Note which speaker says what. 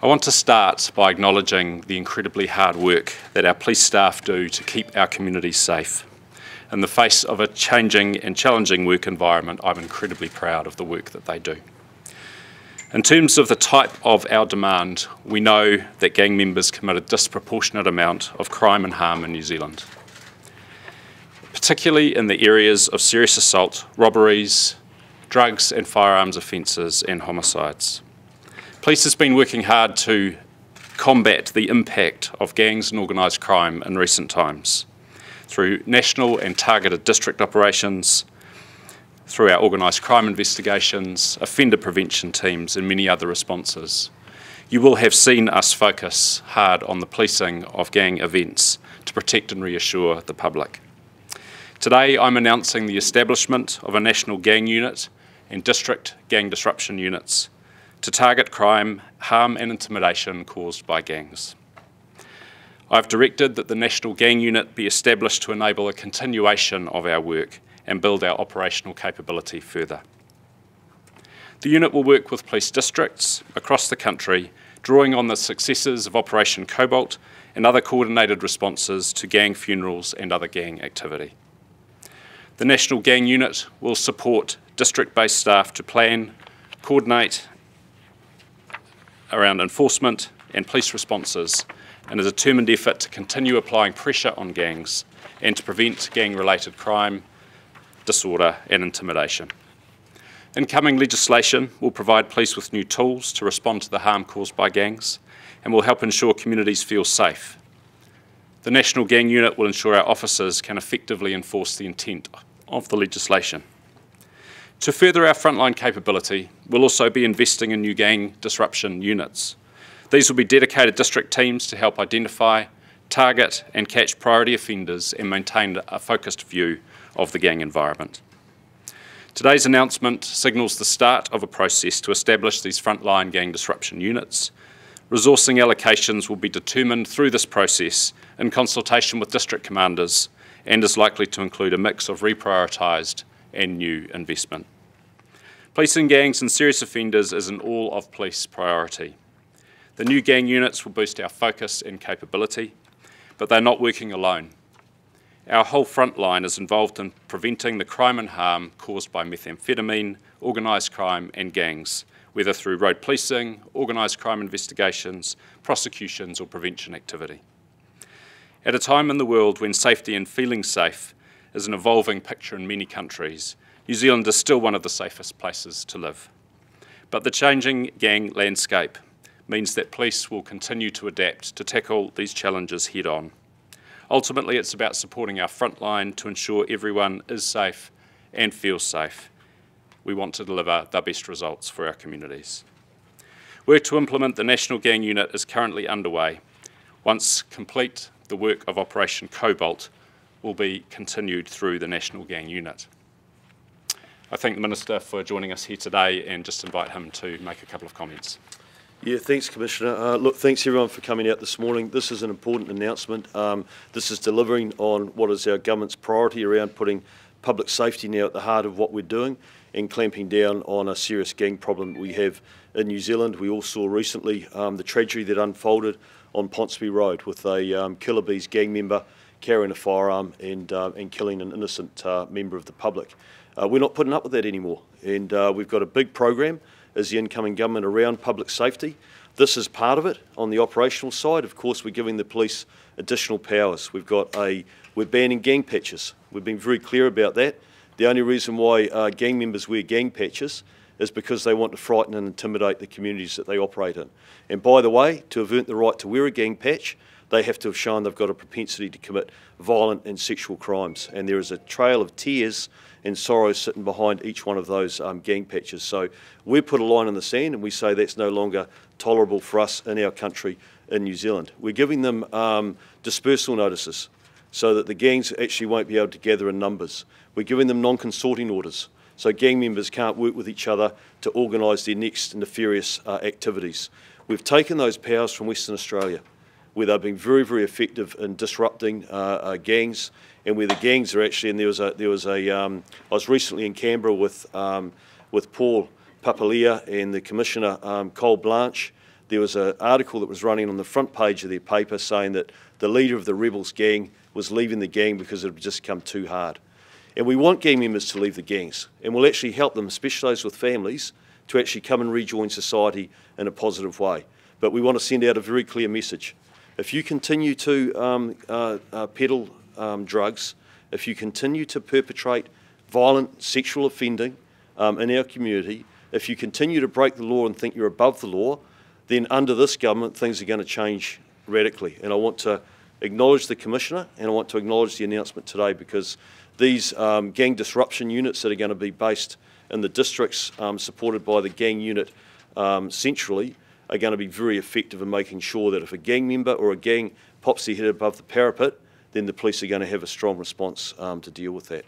Speaker 1: I want to start by acknowledging the incredibly hard work that our police staff do to keep our communities safe. In the face of a changing and challenging work environment, I'm incredibly proud of the work that they do. In terms of the type of our demand, we know that gang members commit a disproportionate amount of crime and harm in New Zealand, particularly in the areas of serious assault, robberies, drugs and firearms offences and homicides. Police has been working hard to combat the impact of gangs and organised crime in recent times through national and targeted district operations, through our organised crime investigations, offender prevention teams and many other responses. You will have seen us focus hard on the policing of gang events to protect and reassure the public. Today I'm announcing the establishment of a national gang unit and district gang disruption units to target crime, harm and intimidation caused by gangs. I've directed that the National Gang Unit be established to enable a continuation of our work and build our operational capability further. The unit will work with police districts across the country, drawing on the successes of Operation Cobalt and other coordinated responses to gang funerals and other gang activity. The National Gang Unit will support district-based staff to plan, coordinate around enforcement and police responses in a determined effort to continue applying pressure on gangs and to prevent gang-related crime, disorder and intimidation. Incoming legislation will provide police with new tools to respond to the harm caused by gangs and will help ensure communities feel safe. The National Gang Unit will ensure our officers can effectively enforce the intent of the legislation. To further our frontline capability, we'll also be investing in new gang disruption units. These will be dedicated district teams to help identify, target and catch priority offenders and maintain a focused view of the gang environment. Today's announcement signals the start of a process to establish these frontline gang disruption units. Resourcing allocations will be determined through this process in consultation with district commanders and is likely to include a mix of reprioritised and new investment. Policing gangs and serious offenders is an all-of-police priority. The new gang units will boost our focus and capability, but they're not working alone. Our whole front line is involved in preventing the crime and harm caused by methamphetamine, organised crime and gangs, whether through road policing, organised crime investigations, prosecutions or prevention activity. At a time in the world when safety and feeling safe is an evolving picture in many countries, New Zealand is still one of the safest places to live. But the changing gang landscape means that police will continue to adapt to tackle these challenges head on. Ultimately, it's about supporting our frontline to ensure everyone is safe and feels safe. We want to deliver the best results for our communities. Work to implement the National Gang Unit is currently underway. Once complete, the work of Operation Cobalt will be continued through the National Gang Unit. I thank the Minister for joining us here today and just invite him to make a couple of comments.
Speaker 2: Yeah, thanks, Commissioner. Look, thanks everyone for coming out this morning. This is an important announcement. This is delivering on what is our government's priority around putting public safety now at the heart of what we're doing and clamping down on a serious gang problem we have in New Zealand. We all saw recently the tragedy that unfolded on Ponsonby Road with a Killer Bees gang member carrying a firearm and killing an innocent member of the public. We're not putting up with that anymore, and we've got a big program as the incoming government around public safety. This is part of it. On the operational side, of course, we're giving the police additional powers. We're banning gang patches. We've been very clear about that. The only reason why gang members wear gang patches is because they want to frighten and intimidate the communities that they operate in. And by the way, to have earned the right to wear a gang patch, they have to have shown they've got a propensity to commit violent and sexual crimes. And there is a trail of tears and sorrow sitting behind each one of those gang patches. So we put a line in the sand and we say that's no longer tolerable for us in our country in New Zealand. We're giving them dispersal notices so that the gangs actually won't be able to gather in numbers. We're giving them non-consorting orders so gang members can't work with each other to organise their next nefarious activities. We've taken those powers from Western Australia, where they've been very, very effective in disrupting gangs, and where the gangs are actually. And I was recently in Canberra with Paul Papalia and the Commissioner Cole Blanche. there was an article that was running on the front page of their paper saying that the leader of the rebels gang was leaving the gang because it had just come too hard. And we want gang members to leave the gangs, and we'll actually help them, especially those with families, to actually come and rejoin society in a positive way. But we want to send out a very clear message. If you continue to peddle drugs, if you continue to perpetrate violent sexual offending in our community, if you continue to break the law and think you're above the law, then under this government things are going to change radically. And I want to acknowledge the Commissioner, and I want to acknowledge the announcement today, because these gang disruption units that are going to be based in the districts supported by the gang unit centrally are going to be very effective in making sure that if a gang member or a gang pops their head above the parapet, then the police are going to have a strong response to deal with that.